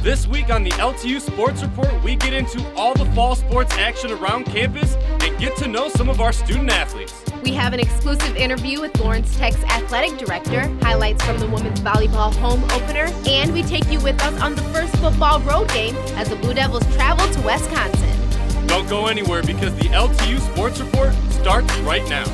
This week on the LTU Sports Report, we get into all the fall sports action around campus and get to know some of our student athletes. We have an exclusive interview with Lawrence Tech's Athletic Director, highlights from the women's volleyball home opener, and we take you with us on the first football road game as the Blue Devils travel to Wisconsin. Don't go anywhere because the LTU Sports Report starts right now.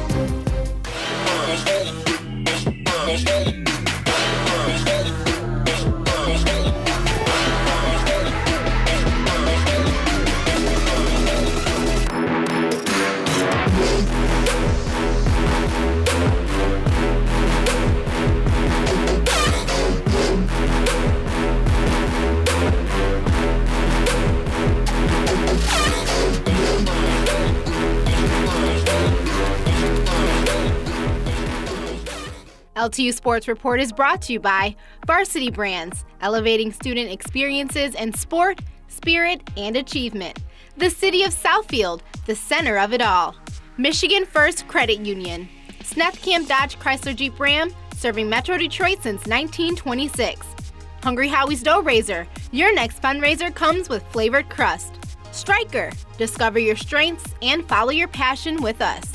LTU Sports Report is brought to you by Varsity Brands, elevating student experiences in sport, spirit, and achievement. The City of Southfield, the center of it all. Michigan First Credit Union. Camp Dodge Chrysler Jeep Ram, serving Metro Detroit since 1926. Hungry Howie's Dough Raiser. Your next fundraiser comes with flavored crust. Stryker. Discover your strengths and follow your passion with us.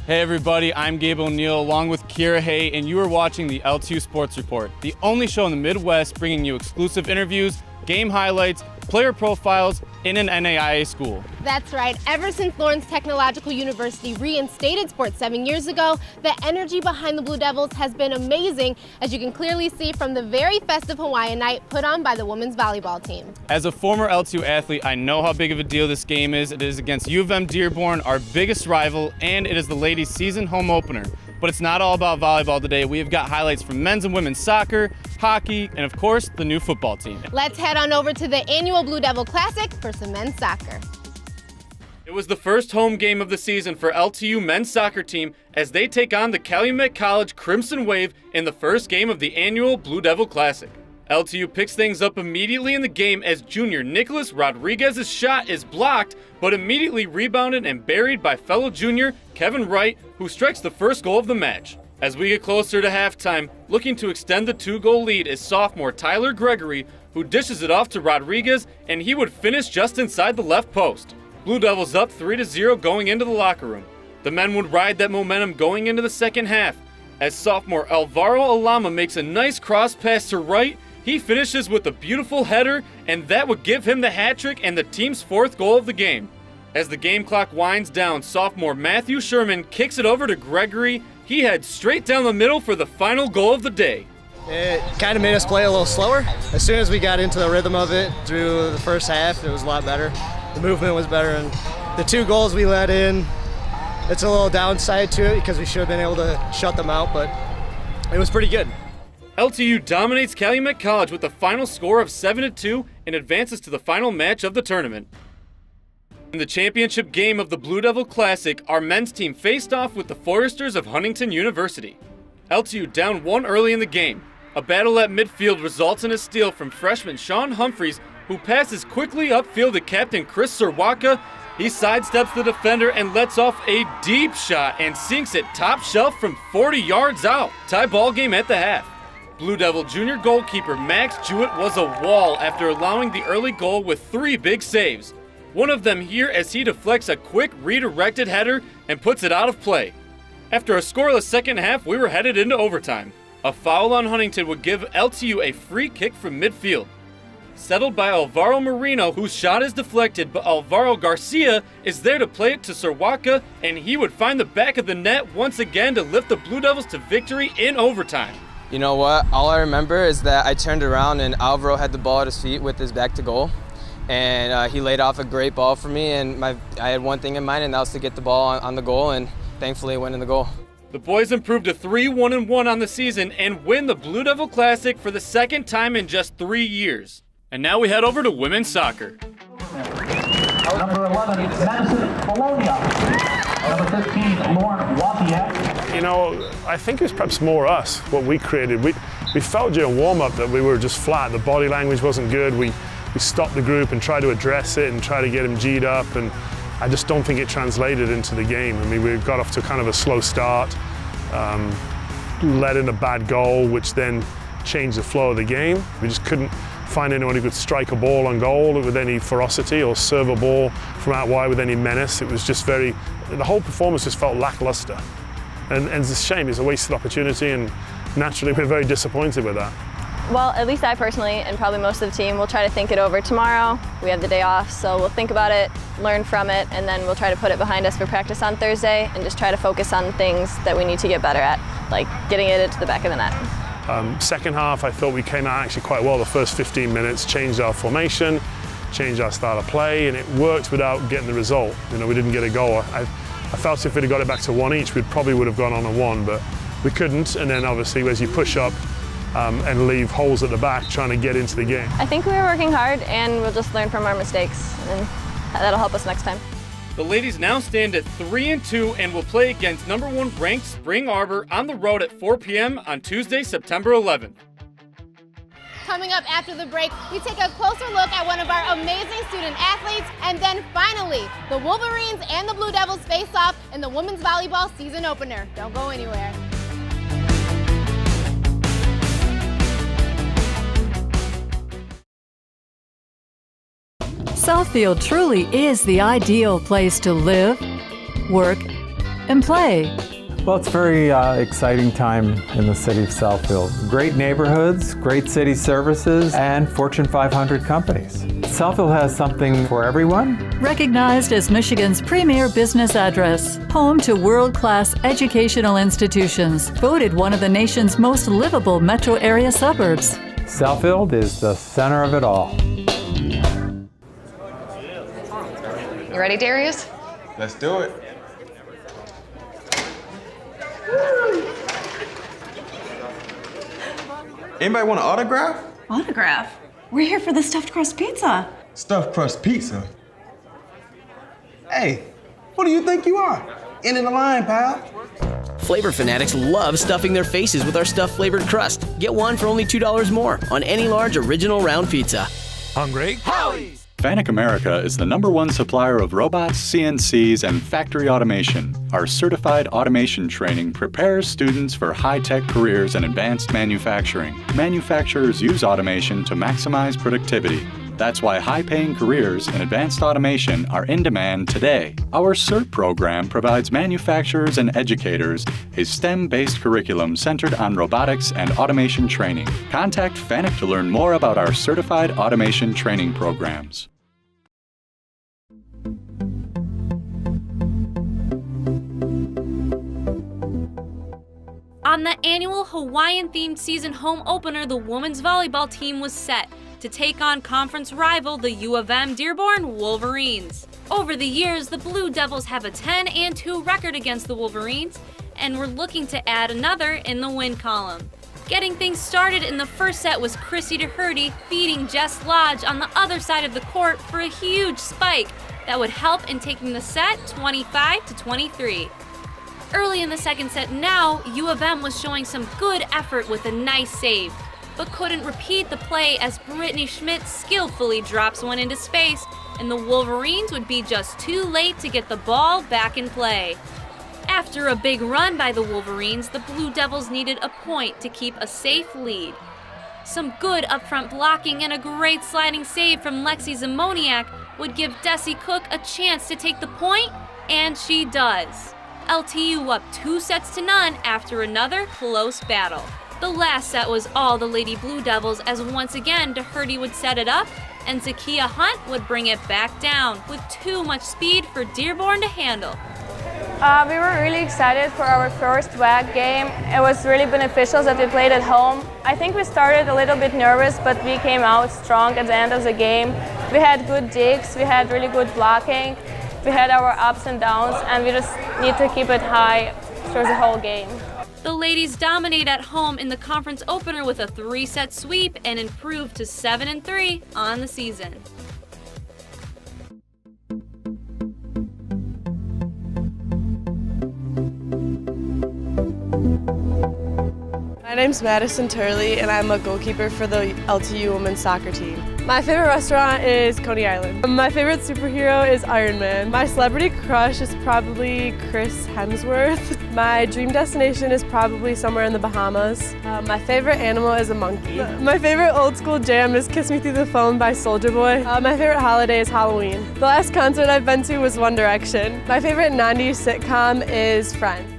Hey everybody, I'm Gabe O'Neill along with Kira Hay, and you are watching the LTU Sports Report, the only show in the Midwest bringing you exclusive interviews, game highlights, player profiles in an NAIA school. That's right. Ever since Lawrence Technological University reinstated sports 7 years ago, the energy behind the Blue Devils has been amazing, as you can clearly see from the very festive Hawaiian night put on by the women's volleyball team. As a former LTU athlete, I know how big of a deal this game is. It is against U of M Dearborn, our biggest rival, and it is the ladies' season home opener. But it's not all about volleyball today. We have got highlights from men's and women's soccer, hockey, and of course, the new football team. Let's head on over to the annual Blue Devil Classic for some men's soccer. It was the first home game of the season for LTU men's soccer team as they take on the Calumet College Crimson Wave in the first game of the annual Blue Devil Classic. LTU picks things up immediately in the game as junior Nicholas Rodriguez's shot is blocked, but immediately rebounded and buried by fellow junior Kevin Wright, who strikes the first goal of the match. As we get closer to halftime, looking to extend the 2-goal lead is sophomore Tyler Gregory, who dishes it off to Rodriguez, and he would finish just inside the left post. Blue Devils up 3-0 going into the locker room. The men would ride that momentum going into the second half. As sophomore Alvaro Alama makes a nice cross pass to Wright, he finishes with a beautiful header, and that would give him the hat trick and the team's fourth goal of the game. As the game clock winds down, sophomore Matthew Sherman kicks it over to Gregory. He heads straight down the middle for the final goal of the day. It kind of made us play a little slower. As soon as we got into the rhythm of it through the first half, it was a lot better. The movement was better, and the 2 goals we let in, it's a little downside to it because we should have been able to shut them out, but it was pretty good. LTU dominates Calumet College with a final score of 7-2 and advances to the final match of the tournament. In the championship game of the Blue Devil Classic, our men's team faced off with the Foresters of Huntington University. LTU down 1 early in the game. A battle at midfield results in a steal from freshman Sean Humphreys, who passes quickly upfield to captain Chris Serwaka. He sidesteps the defender and lets off a deep shot and sinks it top shelf from 40 yards out. Tie ball game at the half. Blue Devil junior goalkeeper Max Jewett was a wall after allowing the early goal with 3 big saves. One of them here as he deflects a quick redirected header and puts it out of play. After a scoreless second half, we were headed into overtime. A foul on Huntington would give LTU a free kick from midfield. Settled by Alvaro Marino, whose shot is deflected, but Alvaro Garcia is there to play it to Serwaka, and he would find the back of the net once again to lift the Blue Devils to victory in overtime. You know what? All I remember is that I turned around and Alvaro had the ball at his feet with his back to goal. And he laid off a great ball for me, and I had one thing in mind, and that was to get the ball on the goal, and thankfully it went in the goal. The boys improved to 3-1-1 on the season and win the Blue Devil Classic for the second time in just 3 years. And now we head over to women's soccer. Number 11, Madison Bologna. Number 15, Lauren Lafayette. You know, I think it was perhaps more us, what we created. We felt during warm-up that we were just flat. The body language wasn't good. We stopped the group and tried to address it and try to get them G'd up, and I just don't think it translated into the game. I mean, we got off to kind of a slow start, let in a bad goal, which then change the flow of the game. We just couldn't find anyone who could strike a ball on goal with any ferocity or serve a ball from out wide with any menace. It was just the whole performance just felt lackluster. And it's a shame, it's a wasted opportunity, and naturally we're very disappointed with that. Well, at least I personally, and probably most of the team, will try to think it over tomorrow. We have the day off, so we'll think about it, learn from it, and then we'll try to put it behind us for practice on Thursday and just try to focus on things that we need to get better at, like getting it into the back of the net. Second half, I thought we came out actually quite well. The first 15 minutes, changed our formation, changed our style of play, and it worked without getting the result. We didn't get a goal. I felt if we'd have got it back to 1 each, we probably would have gone on a 1, but we couldn't. And then obviously, as you push up and leave holes at the back, trying to get into the game. I think we were working hard, and we'll just learn from our mistakes, and that'll help us next time. The ladies now stand at 3-2 and will play against number 1 ranked Spring Arbor on the road at 4 p.m. on Tuesday, September 11th. Coming up after the break, we take a closer look at one of our amazing student athletes, and then finally, the Wolverines and the Blue Devils face off in the women's volleyball season opener. Don't go anywhere. Southfield truly is the ideal place to live, work, and play. Well, it's a very exciting time in the city of Southfield. Great neighborhoods, great city services, and Fortune 500 companies. Southfield has something for everyone. Recognized as Michigan's premier business address, home to world-class educational institutions, voted one of the nation's most livable metro area suburbs. Southfield is the center of it all. You ready, Darius? Let's do it. Anybody want an autograph? Autograph? We're here for the stuffed crust pizza. Stuffed crust pizza? Hey, who do you think you are? End of the line, pal. Flavor fanatics love stuffing their faces with our stuffed flavored crust. Get one for only $2 more on any large original round pizza. Hungry? Howie! FANUC America is the #1 supplier of robots, CNCs, and factory automation. Our certified automation training prepares students for high-tech careers in advanced manufacturing. Manufacturers use automation to maximize productivity. That's why high-paying careers in advanced automation are in demand today. Our CERT program provides manufacturers and educators a STEM-based curriculum centered on robotics and automation training. Contact FANUC to learn more about our certified automation training programs. On the annual Hawaiian-themed season home opener, the women's volleyball team was set to take on conference rival the U of M Dearborn Wolverines. Over the years, the Blue Devils have a 10-2 record against the Wolverines, and we're looking to add another in the win column. Getting things started in the first set was Chrissy DeHurdy feeding Jess Lodge on the other side of the court for a huge spike that would help in taking the set 25-23. Early in the second set now, U of M was showing some good effort with a nice save, but couldn't repeat the play as Brittany Schmidt skillfully drops one into space, and the Wolverines would be just too late to get the ball back in play. After a big run by the Wolverines, the Blue Devils needed a point to keep a safe lead. Some good upfront blocking and a great sliding save from Lexi Zamoniak would give Desi Cook a chance to take the point, and she does. LTU up 2-0 after another close battle. The last set was all the Lady Blue Devils as once again DeHurdy would set it up and Zakia Hunt would bring it back down with too much speed for Dearborn to handle. We were really excited for our first WAC game. It was really beneficial that we played at home. I think we started a little bit nervous, but we came out strong at the end of the game. We had good digs, we had really good blocking, we had our ups and downs, and we just need to keep it high through the whole game. The ladies dominate at home in the conference opener with a 3-set sweep and improved to 7-3 on the season. My name's Madison Turley, and I'm a goalkeeper for the LTU women's soccer team. My favorite restaurant is Coney Island. My favorite superhero is Iron Man. My celebrity crush is probably Chris Hemsworth. My dream destination is probably somewhere in the Bahamas. My favorite animal is a monkey. My favorite old school jam is Kiss Me Through the Phone by Soulja Boy. My favorite holiday is Halloween. The last concert I've been to was One Direction. My favorite 90s sitcom is Friends.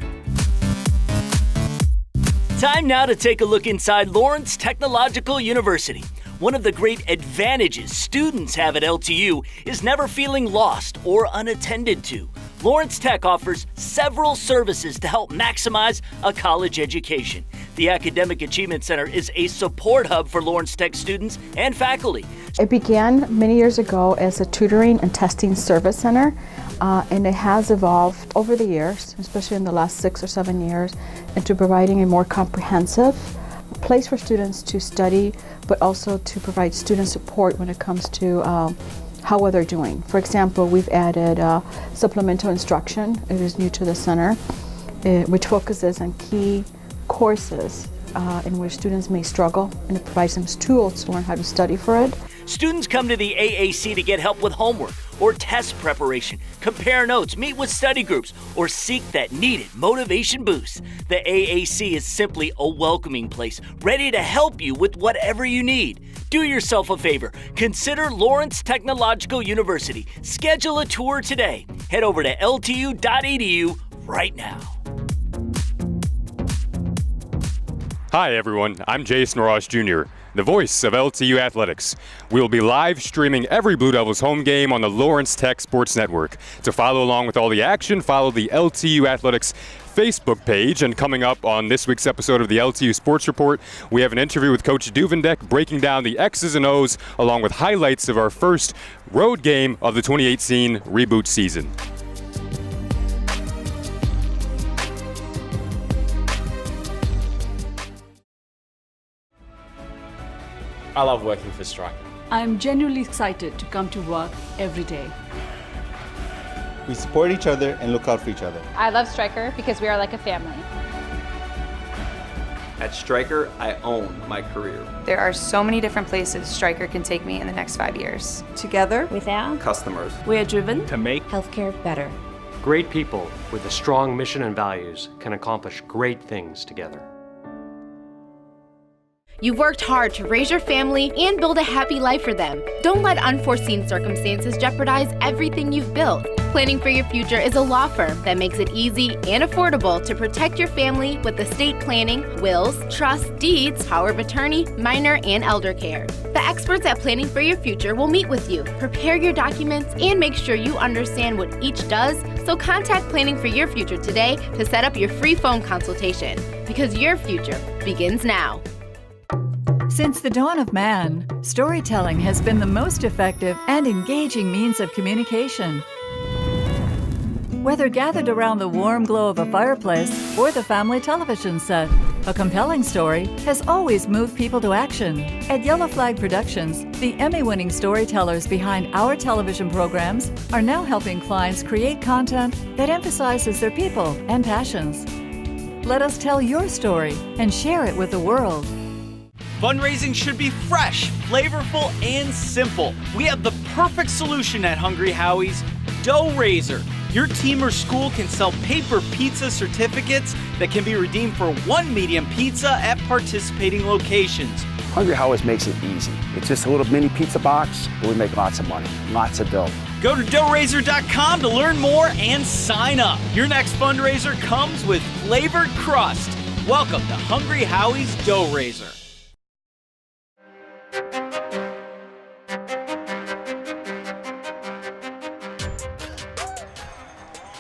Time now to take a look inside Lawrence Technological University. One of the great advantages students have at LTU is never feeling lost or unattended to. Lawrence Tech offers several services to help maximize a college education. The Academic Achievement Center is a support hub for Lawrence Tech students and faculty. It began many years ago as a tutoring and testing service center, and it has evolved over the years, especially in the last 6 or 7 years, into providing a more comprehensive place for students to study, but also to provide student support when it comes to how well they're doing. For example, we've added supplemental instruction. It is new to the center, which focuses on key courses in which students may struggle, and it provides them tools to learn how to study for it. Students come to the AAC to get help with homework or test preparation, compare notes, meet with study groups, or seek that needed motivation boost. The AAC is simply a welcoming place, ready to help you with whatever you need. Do yourself a favor. Consider Lawrence Technological University. Schedule a tour today. Head over to ltu.edu right now. Hi everyone, I'm Jason Ross Jr., the voice of LTU Athletics. We'll be live streaming every Blue Devils home game on the Lawrence Tech Sports Network. To follow along with all the action, follow the LTU Athletics Facebook page. And coming up on this week's episode of the LTU Sports Report, we have an interview with Coach Duvendek breaking down the X's and O's along with highlights of our first road game of the 2018 reboot season. I love working for Striker. I'm genuinely excited to come to work every day. We support each other and look out for each other. I love Striker because we are like a family. At Striker, I own my career. There are so many different places Striker can take me in the next 5 years. Together, with our customers, we are driven to make healthcare better. Great people with a strong mission and values can accomplish great things together. You've worked hard to raise your family and build a happy life for them. Don't let unforeseen circumstances jeopardize everything you've built. Planning for Your Future is a law firm that makes it easy and affordable to protect your family with estate planning, wills, trusts, deeds, power of attorney, minor, and elder care. The experts at Planning for Your Future will meet with you, prepare your documents, and make sure you understand what each does. So contact Planning for Your Future today to set up your free phone consultation, because your future begins now. Since the dawn of man, storytelling has been the most effective and engaging means of communication. Whether gathered around the warm glow of a fireplace or the family television set, a compelling story has always moved people to action. At Yellow Flag Productions, the Emmy-winning storytellers behind our television programs are now helping clients create content that emphasizes their people and passions. Let us tell your story and share it with the world. Fundraising should be fresh, flavorful, and simple. We have the perfect solution at Hungry Howie's, Dough Raiser. Your team or school can sell paper pizza certificates that can be redeemed for one medium pizza at participating locations. Hungry Howie's makes it easy. It's just a little mini pizza box, but we make lots of money, lots of dough. Go to doughraiser.com to learn more and sign up. Your next fundraiser comes with flavored crust. Welcome to Hungry Howie's Dough Raiser.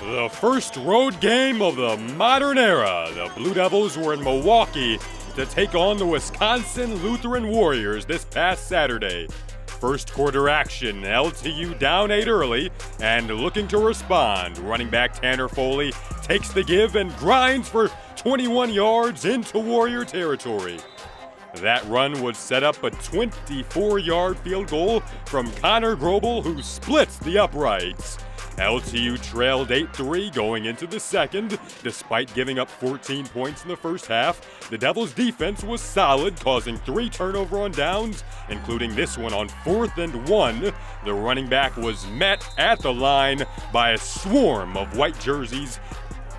The first road game of the modern era. The Blue Devils were in Milwaukee to take on the Wisconsin Lutheran Warriors this past Saturday. First quarter action, LTU down 8 early and looking to respond. Running back Tanner Foley takes the give and grinds for 21 yards into Warrior territory. That run would set up a 24-yard field goal from Connor Grobel, who splits the uprights. LTU trailed 8-3 going into the second. Despite giving up 14 points in the first half, the Devils' defense was solid, causing 3 turnover on downs, including this one on 4th and 1. The running back was met at the line by a swarm of white jerseys.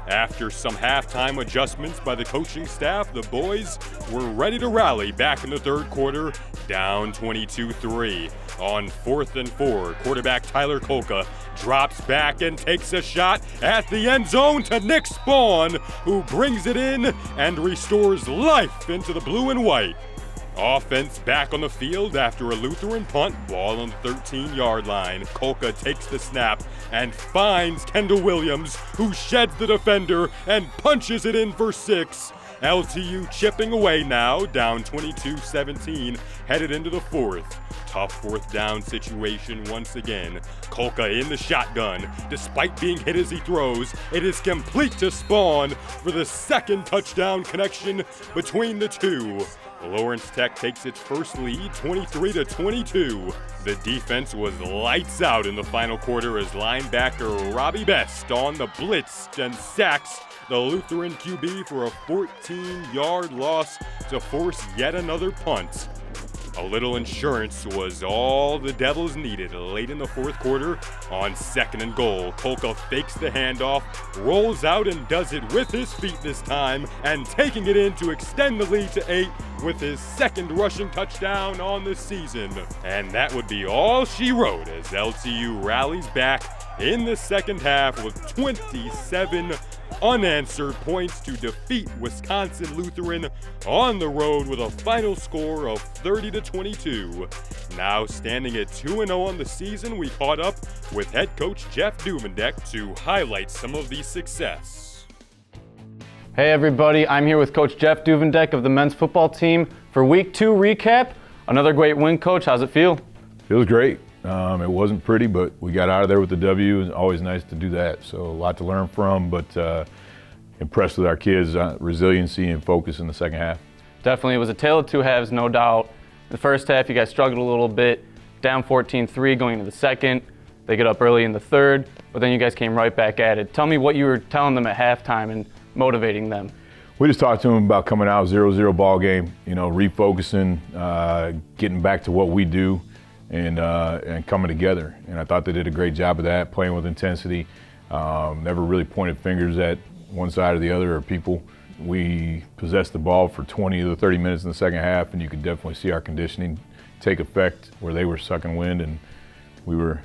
After some halftime adjustments by the coaching staff, the boys were ready to rally back in the third quarter, down 22-3. On 4th and 4, quarterback Tyler Kolka drops back and takes a shot at the end zone to Nick Spawn, who brings it in and restores life into the blue and white. Offense back on the field after a Lutheran punt, ball on the 13-yard line. Kolka takes the snap and finds Kendall Williams, who sheds the defender and punches it in for 6. LTU chipping away now, down 22-17, headed into the fourth. Tough 4th down situation once again. Kolka in the shotgun. Despite being hit as he throws, it is complete to Spawn for the second touchdown connection between the two. Lawrence Tech takes its first lead, 23-22. The defense was lights out in the final quarter as linebacker Robbie Best on the blitz and sacks the Lutheran QB for a 14-yard loss to force yet another punt. A little insurance was all the Devils needed late in the fourth quarter. On 2nd and goal, Kolka fakes the handoff, rolls out and does it with his feet this time, and taking it in to extend the lead to 8 with his second rushing touchdown on the season. And that would be all she wrote as LTU rallies back in the second half with 27 unanswered points to defeat Wisconsin Lutheran on the road with a final score of 30-22. Now standing at 2-0 on the season, we caught up with head coach Jeff Duvendeck to highlight some of the success. Hey everybody, I'm here with Coach Jeff Duvendeck of the men's football team for Week 2 recap. Another great win, Coach. How's it feel? Feels great. It wasn't pretty, but we got out of there with the W. It's always nice to do that. So a lot to learn from, but impressed with our kids' resiliency and focus in the second half. Definitely. It was a tale of two halves, no doubt. In the first half, you guys struggled a little bit, down 14-3 going into the second. They get up early in the third, but then you guys came right back at it. Tell me what you were telling them at halftime and motivating them. We just talked to them about coming out 0-0 ball game, refocusing, getting back to what we do. And coming together. And I thought they did a great job of that, playing with intensity. Never really pointed fingers at one side or the other or people. We possessed the ball for 20 to 30 minutes in the second half, and you could definitely see our conditioning take effect where they were sucking wind and we were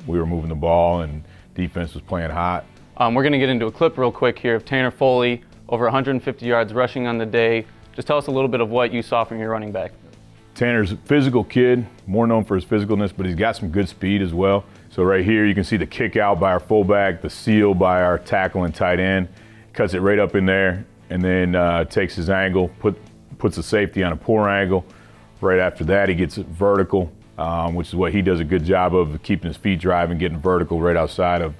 moving the ball and defense was playing hot. We're going to get into a clip real quick here of Tanner Foley, over 150 yards rushing on the day. Just tell us a little bit of what you saw from your running back. Tanner's a physical kid, more known for his physicalness, but he's got some good speed as well. So right here you can see the kick out by our fullback, the seal by our tackle and tight end, cuts it right up in there, and then takes his angle, puts the safety on a poor angle. Right after that he gets it vertical, which is what he does a good job of keeping his feet driving, getting vertical right outside of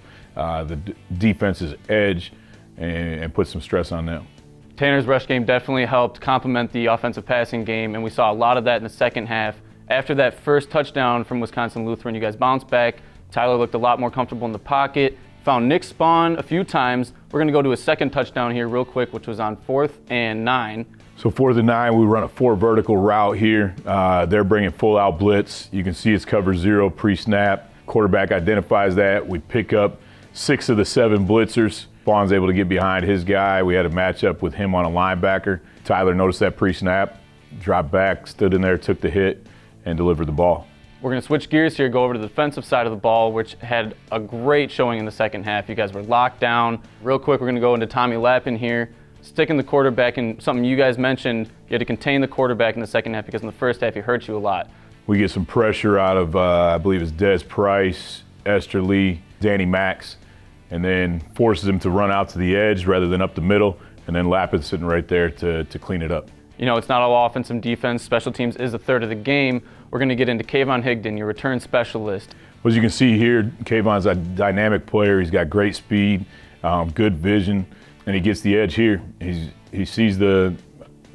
the defense's edge and put some stress on them. Tanner's rush game definitely helped complement the offensive passing game, and we saw a lot of that in the second half. After that first touchdown from Wisconsin Lutheran, you guys bounced back. Tyler looked a lot more comfortable in the pocket, found Nick Spawn a few times. We're going to go to his second touchdown here real quick, which was on 4th and 9. So 4th and 9, we run a 4 vertical route here. They're bringing full out blitz. You can see it's cover 0 pre-snap. Quarterback identifies that. We pick up 6 of the 7 blitzers. Spawn's able to get behind his guy. We had a matchup with him on a linebacker. Tyler noticed that pre-snap, dropped back, stood in there, took the hit, and delivered the ball. We're going to switch gears here, go over to the defensive side of the ball, which had a great showing in the second half. You guys were locked down. Real quick, we're going to go into Tommy Lappin here, sticking the quarterback, and something you guys mentioned, you had to contain the quarterback in the second half because in the first half he hurt you a lot. We get some pressure out of, I believe it's Des Price, Esther Lee, Danny Max, and then forces him to run out to the edge rather than up the middle, and then Lappin's sitting right there to clean it up. You know, it's not all offense and defense. Special teams is a third of the game. We're going to get into Kayvon Higdon, your return specialist. As you can see here, Kayvon's a dynamic player. He's got great speed, good vision, and he gets the edge here. He sees the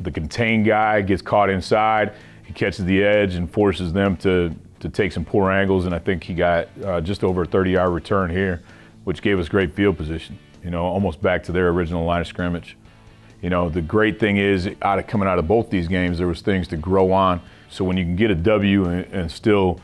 contained guy, gets caught inside, he catches the edge and forces them to take some poor angles, and I think he got just over a 30-yard return here which gave us great field position, almost back to their original line of scrimmage. The great thing is, coming out of both these games, there was things to grow on. So when you can get a W and still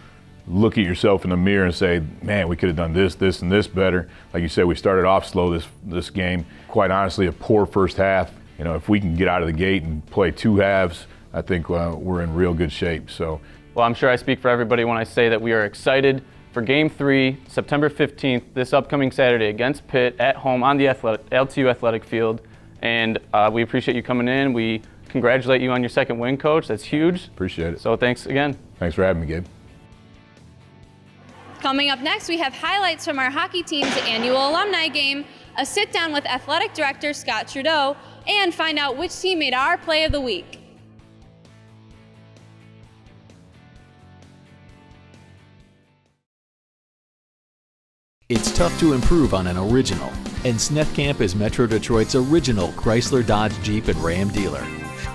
look at yourself in the mirror and say, man, we could have done this, this, and this better. Like you said, we started off slow this game. Quite honestly, a poor first half. If we can get out of the gate and play 2 halves, I think we're in real good shape. So, well, I'm sure I speak for everybody when I say that we are excited for Game 3, September 15th, this upcoming Saturday against Pitt at home on the LTU Athletic Field. And we appreciate you coming in. We congratulate you on your second win, Coach. That's huge. Appreciate it. So thanks again. Thanks for having me, Gabe. Coming up next, we have highlights from our hockey team's annual alumni game, a sit-down with Athletic Director Scott Trudeau, and find out which team made our play of the week. It's tough to improve on an original, and Snethkamp is Metro Detroit's original Chrysler, Dodge, Jeep, and Ram dealer.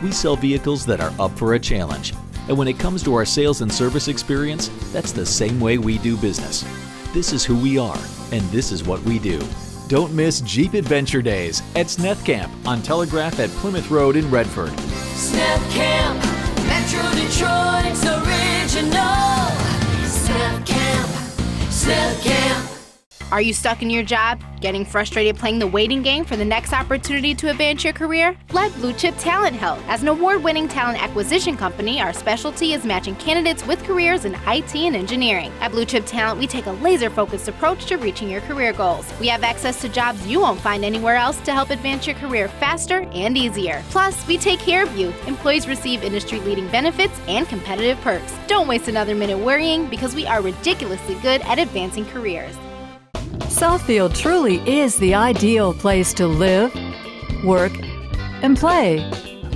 We sell vehicles that are up for a challenge, and when it comes to our sales and service experience, that's the same way we do business. This is who we are, and this is what we do. Don't miss Jeep Adventure Days at Snethkamp on Telegraph at Plymouth Road in Redford. Snethkamp, Metro Detroit's original. Snethkamp. Are you stuck in your job? Getting frustrated playing the waiting game for the next opportunity to advance your career? Let Blue Chip Talent help. As an award-winning talent acquisition company, our specialty is matching candidates with careers in IT and engineering. At Blue Chip Talent, we take a laser-focused approach to reaching your career goals. We have access to jobs you won't find anywhere else to help advance your career faster and easier. Plus, we take care of you. Employees receive industry-leading benefits and competitive perks. Don't waste another minute worrying, because we are ridiculously good at advancing careers. Southfield truly is the ideal place to live, work, and play.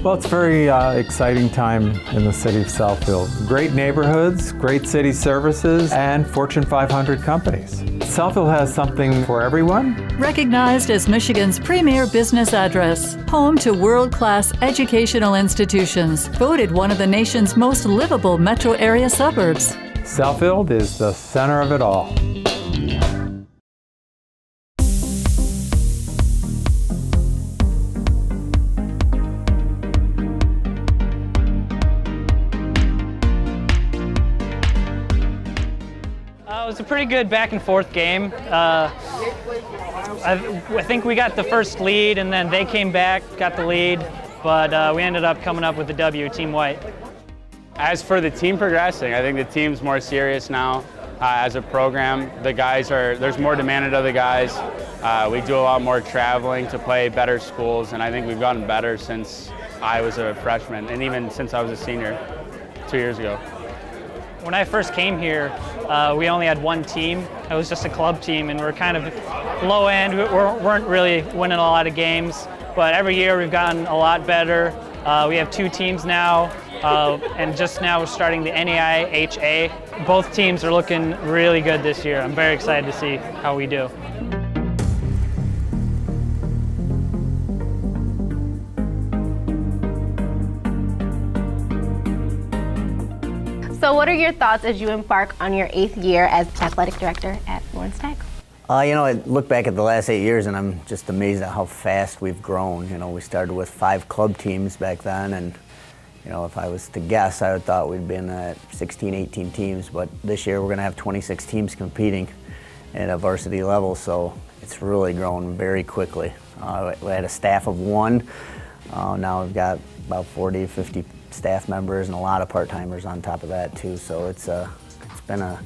Well, it's a very exciting time in the city of Southfield. Great neighborhoods, great city services, and Fortune 500 companies. Southfield has something for everyone. Recognized as Michigan's premier business address, home to world-class educational institutions, voted one of the nation's most livable metro area suburbs. Southfield is the center of it all. It was a pretty good back and forth game. I think we got the first lead and then they came back, got the lead, but we ended up coming up with the W, Team White. As for the team progressing, I think the team's more serious now as a program. There's more demanded of the guys. We do a lot more traveling to play better schools, and I think we've gotten better since I was a freshman and even since I was a senior 2 years ago. When I first came here, we only had one team. It was just a club team, and we're kind of low end. We weren't really winning a lot of games, but every year we've gotten a lot better. We have 2 teams now, and just now we're starting the NAIHA. Both teams are looking really good this year. I'm very excited to see how we do. So what are your thoughts as you embark on your 8th year as athletic director at Lawrence Tech? I look back at the last 8 years and I'm just amazed at how fast we've grown. We started with 5 club teams back then, and if I was to guess, I would thought we'd been at 16, 18 teams, but this year we're going to have 26 teams competing at a varsity level, so it's really grown very quickly. We had a staff of 1. Now we've got about 40, 50 staff members and a lot of part-timers on top of that too, so it's been a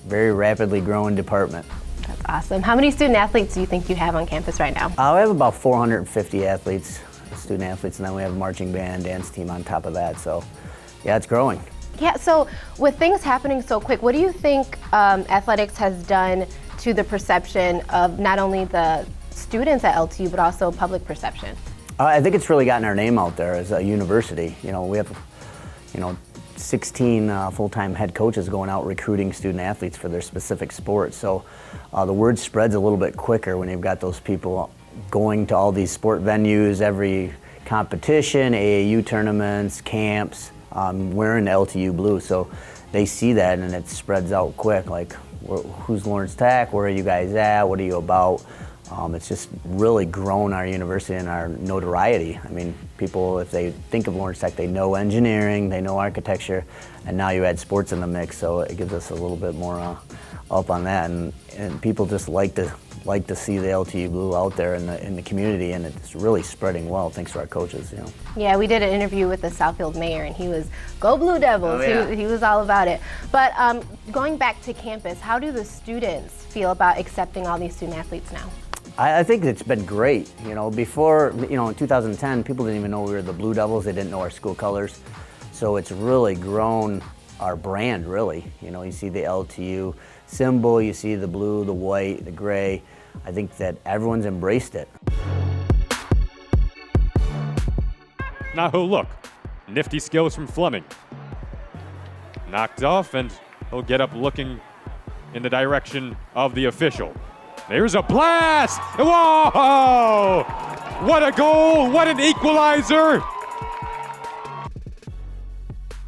very rapidly growing department. That's awesome. How many student athletes do you think you have on campus right now? We have about 450 athletes, student athletes, and then we have a marching band, dance team on top of that, so yeah, it's growing. Yeah, so with things happening so quick, what do you think athletics has done to the perception of not only the students at LTU, but also public perception? I think it's really gotten our name out there as a university. We have, 16 full-time head coaches going out recruiting student athletes for their specific sport. So the word spreads a little bit quicker when you've got those people going to all these sport venues, every competition, AAU tournaments, camps, wearing the LTU blue. So they see that and it spreads out quick. Like who's Lawrence Tech, where are you guys at, what are you about? It's just really grown our university and our notoriety. I mean, people, if they think of Lawrence Tech, they know engineering, they know architecture, and now you add sports in the mix, so it gives us a little bit more up on that. And people just like to see the LTU Blue out there in the community, and it's really spreading well thanks to our coaches. Yeah, we did an interview with the Southfield mayor, and he was go Blue Devils. Oh, yeah. He was all about it. But going back to campus, how do the students feel about accepting all these student athletes now? I think it's been great. Before, in 2010, people didn't even know we were the Blue Devils. They didn't know our school colors. So it's really grown our brand, really. You see the LTU symbol, you see the blue, the white, the gray. I think that everyone's embraced it. Now look, nifty skills from Fleming. Knocked off, and he'll get up looking in the direction of the official. There's a blast! Whoa! What a goal! What an equalizer!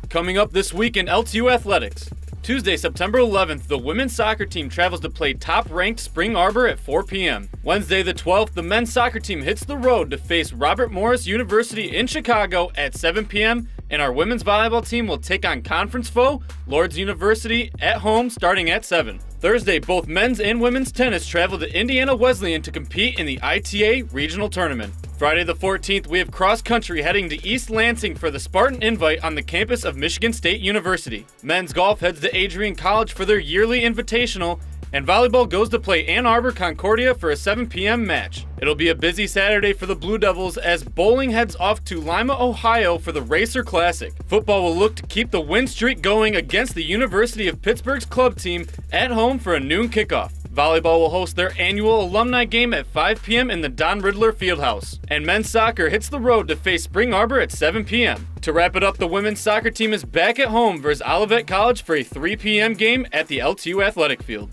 Coming up this week in LTU Athletics. Tuesday, September 11th, the women's soccer team travels to play top-ranked Spring Arbor at 4 p.m. Wednesday, the 12th, the men's soccer team hits the road to face Robert Morris University in Chicago at 7 p.m., and our women's volleyball team will take on conference foe Lourdes University at home starting at 7. Thursday, both men's and women's tennis travel to Indiana Wesleyan to compete in the ITA Regional Tournament. Friday the 14th, we have cross country heading to East Lansing for the Spartan Invite on the campus of Michigan State University. Men's golf heads to Adrian College for their yearly invitational, and volleyball goes to play Ann Arbor Concordia for a 7 p.m. match. It'll be a busy Saturday for the Blue Devils as bowling heads off to Lima, Ohio for the Racer Classic. Football will look to keep the win streak going against the University of Pittsburgh's club team at home for a noon kickoff. Volleyball will host their annual alumni game at 5 p.m. in the Don Riddler Fieldhouse. And men's soccer hits the road to face Spring Arbor at 7 p.m. To wrap it up, the women's soccer team is back at home versus Olivet College for a 3 p.m. game at the LTU Athletic Field.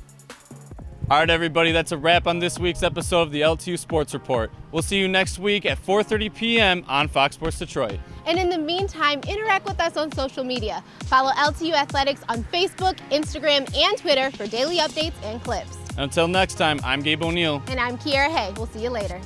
All right, everybody, that's a wrap on this week's episode of the LTU Sports Report. We'll see you next week at 4:30 p.m. on Fox Sports Detroit. And in the meantime, interact with us on social media. Follow LTU Athletics on Facebook, Instagram, and Twitter for daily updates and clips. Until next time, I'm Gabe O'Neill. And I'm Kiara Hay. We'll see you later.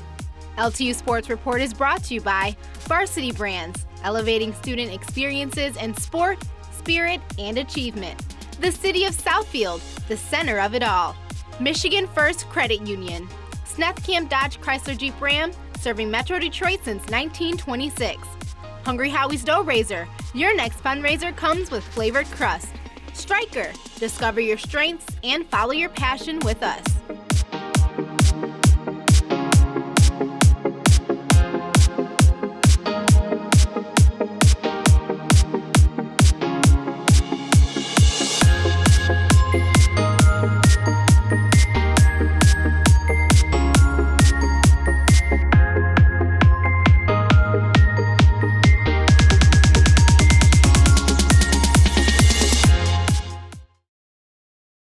LTU Sports Report is brought to you by Varsity Brands, elevating student experiences in sport, spirit, and achievement. The City of Southfield, the center of it all. Michigan First Credit Union. Snethkamp Dodge Chrysler Jeep Ram, serving Metro Detroit since 1926. Hungry Howie's Dough Raiser. Your next fundraiser comes with flavored crust. Stryker. Discover your strengths and follow your passion with us.